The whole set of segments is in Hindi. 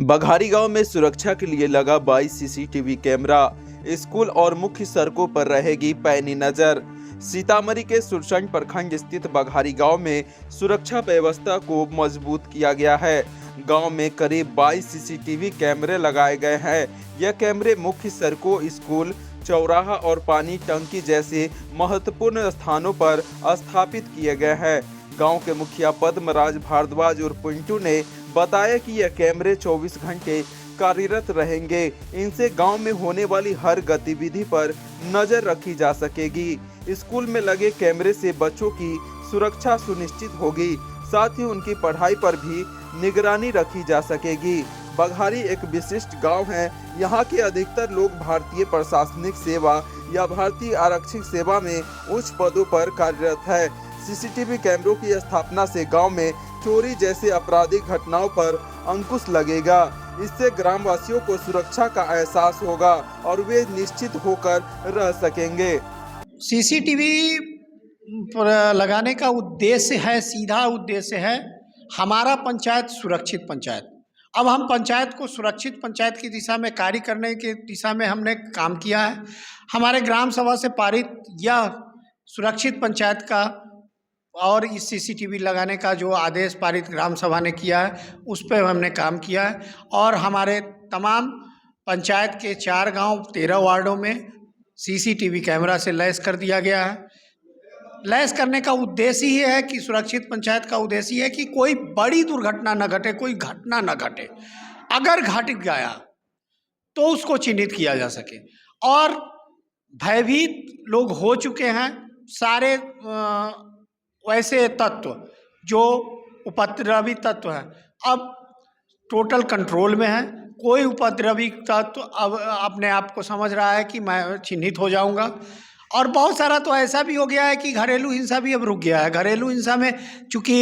बघारी गांव में सुरक्षा के लिए लगा 22 सीसीटीवी कैमरा। स्कूल और मुख्य सड़कों पर रहेगी पैनी नजर। सीतामढ़ी के सुरसंड प्रखंड स्थित बघारी गांव में सुरक्षा व्यवस्था को मजबूत किया गया है। गांव में करीब 22 सीसीटीवी कैमरे लगाए गए हैं। यह कैमरे मुख्य सड़कों, स्कूल, चौराहा और पानी टंकी जैसे महत्वपूर्ण स्थानों पर स्थापित किए गए हैं। गांव के मुखिया पद्मराज भारद्वाज और पिंटू ने बताया कि यह कैमरे 24 घंटे कार्यरत रहेंगे। इनसे गांव में होने वाली हर गतिविधि पर नजर रखी जा सकेगी। स्कूल में लगे कैमरे से बच्चों की सुरक्षा सुनिश्चित होगी, साथ ही उनकी पढ़ाई पर भी निगरानी रखी जा सकेगी। बघारी एक विशिष्ट गांव है। यहाँ के अधिकतर लोग भारतीय प्रशासनिक सेवा या भारतीय आरक्षित सेवा में उच्च पदों पर कार्यरत है। सीसीटीवी कैमरों की स्थापना से गांव में चोरी जैसे आपराधिक घटनाओं पर अंकुश लगेगा। इससे ग्रामवासियों को सुरक्षा का एहसास होगा और वे निश्चित होकर रह सकेंगे। सीसीटीवी लगाने का उद्देश्य है, सीधा उद्देश्य है हमारा पंचायत सुरक्षित पंचायत। अब हम पंचायत को सुरक्षित पंचायत की दिशा में कार्य करने की दिशा में हमने काम किया है। हमारे ग्राम सभा से पारित यह सुरक्षित पंचायत का और इस सीसीटीवी लगाने का जो आदेश पारित ग्राम सभा ने किया है उस पर हमने काम किया है। और हमारे तमाम पंचायत के 4 गांव 13 वार्डों में सीसीटीवी कैमरा से लैस कर दिया गया है। लैस करने का उद्देश्य ही है कि सुरक्षित पंचायत का उद्देश्य ही है कि कोई बड़ी दुर्घटना न घटे, कोई घटना न घटे। अगर घट गया तो उसको चिन्हित किया जा सके। और भयभीत लोग हो चुके हैं। सारे वैसे तत्व जो उपद्रवी तत्व हैं अब टोटल कंट्रोल में है। कोई उपद्रवी तत्व अब अपने आप को समझ रहा है कि मैं चिन्हित हो जाऊंगा। और बहुत सारा तो ऐसा भी हो गया है कि घरेलू हिंसा भी अब रुक गया है। घरेलू हिंसा में चूंकि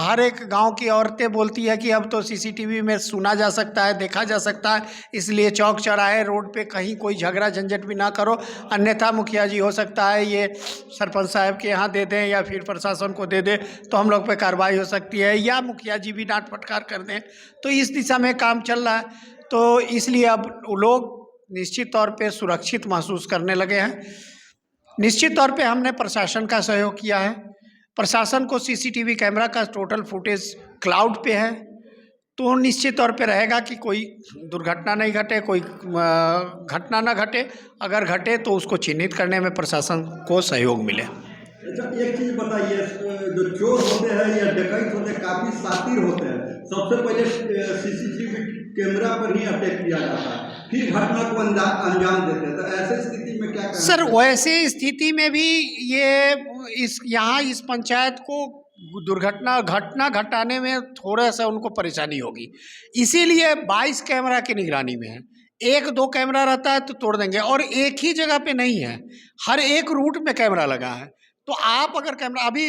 हर एक गांव की औरतें बोलती है कि अब तो सीसीटीवी में सुना जा सकता है, देखा जा सकता है, इसलिए चौक चौराहे रोड पे कहीं कोई झगड़ा झंझट भी ना करो, अन्यथा मुखिया जी हो सकता है ये सरपंच साहब के यहाँ दे दें या फिर प्रशासन को दे दें तो हम लोग पे कार्रवाई हो सकती है, या मुखिया जी भी डांट फटकार कर दें। तो इस दिशा में काम चल रहा है। तो इसलिए अब लोग निश्चित तौर पर सुरक्षित महसूस करने लगे हैं। निश्चित तौर पे हमने प्रशासन का सहयोग किया है। प्रशासन को सीसीटीवी कैमरा का टोटल फुटेज क्लाउड पे है, तो निश्चित तौर पे रहेगा कि कोई दुर्घटना नहीं घटे, कोई घटना ना घटे। अगर घटे तो उसको चिन्हित करने में प्रशासन को सहयोग मिले। अच्छा, एक चीज़ बताइए, जो चोर होते हैं या डकैत होते हैं काफ़ी शातिर होते हैं। सबसे पहले सीसीटीवी कैमरा पर ही अटैक किया जाता है, फिर घटना को अंजाम देते हैं। तो ऐसे स्थिति में क्या करना सर, वैसे स्थिति में भी ये इस पंचायत को घटना घटाने में थोड़ा सा उनको परेशानी होगी। इसीलिए 22 कैमरा की निगरानी में है। 1-2 कैमरा रहता है तो तोड़ देंगे, और एक ही जगह पे नहीं है, हर एक रूट में कैमरा लगा है। तो आप अगर कैमरा, अभी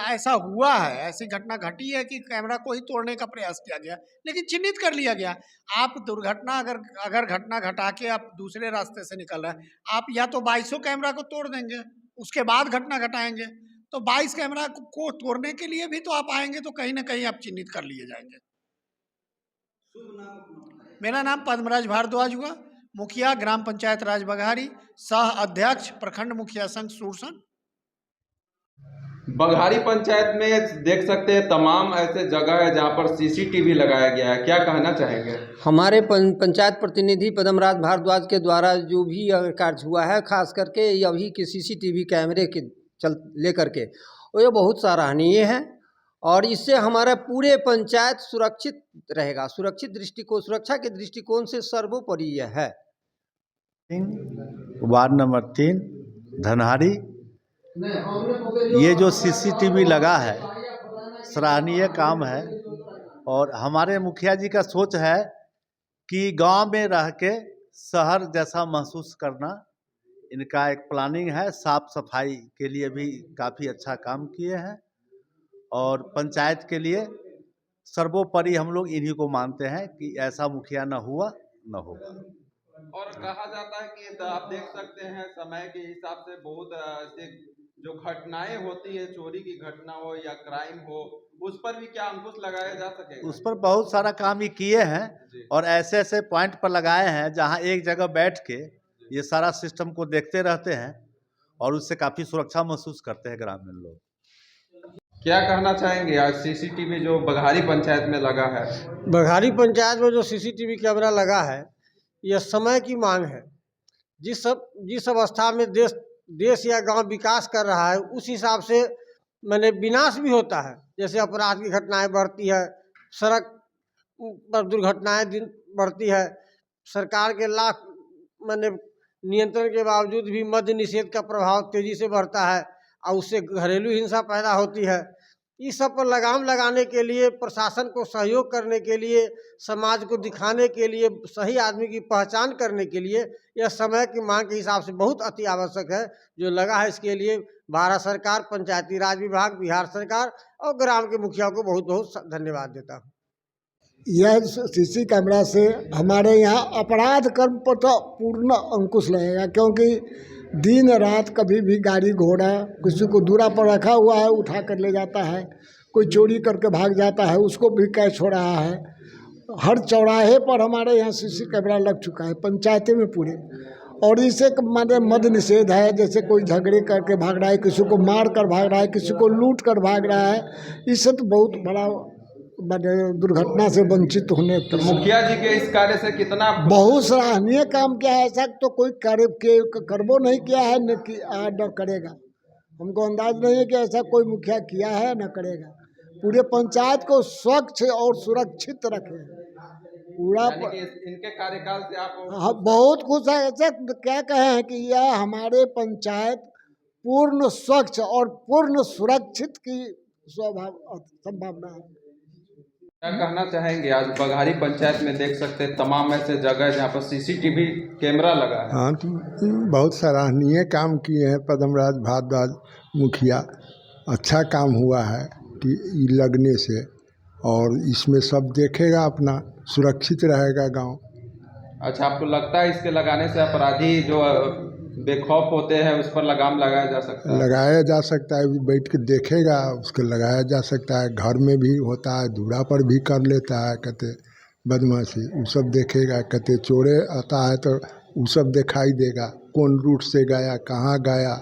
ऐसा हुआ है, ऐसी घटना घटी है कि कैमरा को ही तोड़ने का प्रयास किया गया, लेकिन चिन्हित कर लिया गया। आप दुर्घटना अगर घटना घटा के आप दूसरे रास्ते से निकल रहे हैं, आप या तो 22 कैमरा को तोड़ देंगे, उसके बाद घटना घटाएंगे। तो 22 कैमरा को तोड़ने के लिए भी तो आप आएंगे, तो कहीं ना कहीं आप चिन्हित कर लिए जाएंगे। मेरा नाम पद्मराज भारद्वाज हुआ, मुखिया ग्राम पंचायत राज बघारी, सह अध्यक्ष प्रखंड मुखिया संघ सुरसन। बघारी पंचायत में देख सकते हैं तमाम ऐसे जगह है जहां पर सीसीटीवी लगाया गया है। क्या कहना चाहेंगे? हमारे पंचायत प्रतिनिधि पद्मराज भारद्वाज के द्वारा जो भी कार्य हुआ है, खास करके अभी के सीसीटीवी कैमरे के लेकर के, वो ये बहुत सराहनीय है। और इससे हमारा पूरे पंचायत सुरक्षित रहेगा। सुरक्षा के दृष्टिकोण से सर्वोपरि यह है। वार्ड नंबर 3 धनहारी, ये जो सीसीटीवी लगा है सराहनीय काम है। और हमारे मुखिया जी का सोच है कि गांव में रह के शहर जैसा महसूस करना, इनका एक प्लानिंग है। साफ सफाई के लिए भी काफ़ी अच्छा काम किए हैं, और पंचायत के लिए सर्वोपरि हम लोग इन्हीं को मानते हैं कि ऐसा मुखिया न हुआ न होगा। और कहा जाता है कि आप देख सकते हैं समय के हिसाब से बहुत ऐसे जो घटनाएं होती है, चोरी की घटना हो या क्राइम हो, उस पर भी क्या अंकुश लगाया जा सकेगा? उस पर बहुत सारा काम ये किए हैं जी। और ऐसे ऐसे पॉइंट पर लगाए हैं जहां एक जगह बैठ के ये सारा सिस्टम को देखते रहते हैं और उससे काफ़ी सुरक्षा महसूस करते हैं ग्रामीण लोग। क्या कहना चाहेंगे आज सीसीटीवी जो बघारी पंचायत में लगा है? बघारी पंचायत में जो सीसीटीवी कैमरा लगा है, यह समय की मांग है। जिस अवस्था में देश या गांव विकास कर रहा है, उस हिसाब से मैंने विनाश भी होता है। जैसे अपराध की घटनाएं बढ़ती है, सड़क पर दुर्घटनाएं दिन बढ़ती है, सरकार के लाख मैंने नियंत्रण के बावजूद भी मद्य निषेध का प्रभाव तेजी से बढ़ता है और उससे घरेलू हिंसा पैदा होती है। इस सब पर लगाम लगाने के लिए, प्रशासन को सहयोग करने के लिए, समाज को दिखाने के लिए, सही आदमी की पहचान करने के लिए यह समय की मांग के हिसाब से बहुत अति आवश्यक है जो लगा है। इसके लिए भारत सरकार, पंचायती राज विभाग, बिहार सरकार और ग्राम के मुखिया को बहुत बहुत धन्यवाद देता हूँ। यह सीसी कैमरा से हमारे यहाँ अपराध कर्म पर तो पूर्ण अंकुश लगेगा, क्योंकि दिन रात कभी भी गाड़ी घोड़ा किसी को दूरा पर रखा हुआ है उठा कर ले जाता है, कोई चोरी करके भाग जाता है उसको भी कैच हो रहा है। हर चौराहे पर हमारे यहाँ सीसी कैमरा लग चुका है पंचायतें में पूरे। और इसे माने मद्य निषेध है, जैसे कोई झगड़े करके भाग रहा है, किसी को मार कर भाग रहा है, किसी को लूट कर भाग रहा है, इससे तो बहुत बड़ा दुर्घटना से वंचित होने तो मुखिया जी के इस कार्य से कितना बहुत सराहनीय काम किया है। ऐसा तो कोई करबो नहीं किया है न करेगा। हमको अंदाज नहीं है कि ऐसा कोई मुखिया किया है न करेगा। पूरे पंचायत को स्वच्छ और सुरक्षित रखे पूरा। इनके कार्यकाल से आप हाँ, बहुत खुश है। ऐसे क्या कहे हैं कि यह हमारे पंचायत पूर्ण स्वच्छ और पूर्ण सुरक्षित की संभावना है। क्या कहना चाहेंगे? आज बघारी पंचायत में देख सकते हैं तमाम ऐसे जगह जहाँ पर सीसीटीवी कैमरा लगा है। हाँ, तो बहुत सराहनीय काम किए हैं पद्मराज भारद्वाज मुखिया। अच्छा काम हुआ है कि लगने से, और इसमें सब देखेगा, अपना सुरक्षित रहेगा गांव। अच्छा, आपको लगता है इसके लगाने से अपराधी जो बेखौफ होते हैं उस पर लगाम लगाया जा सकता है? लगाया जा सकता है, बैठ के देखेगा उसको लगाया जा सकता है। घर में भी होता है, दूरा पर भी कर लेता है, कहते बदमाशी, वो सब देखेगा। कहते चोरे आता है तो वो सब दिखाई देगा, कौन रूट से गया, कहाँ गया,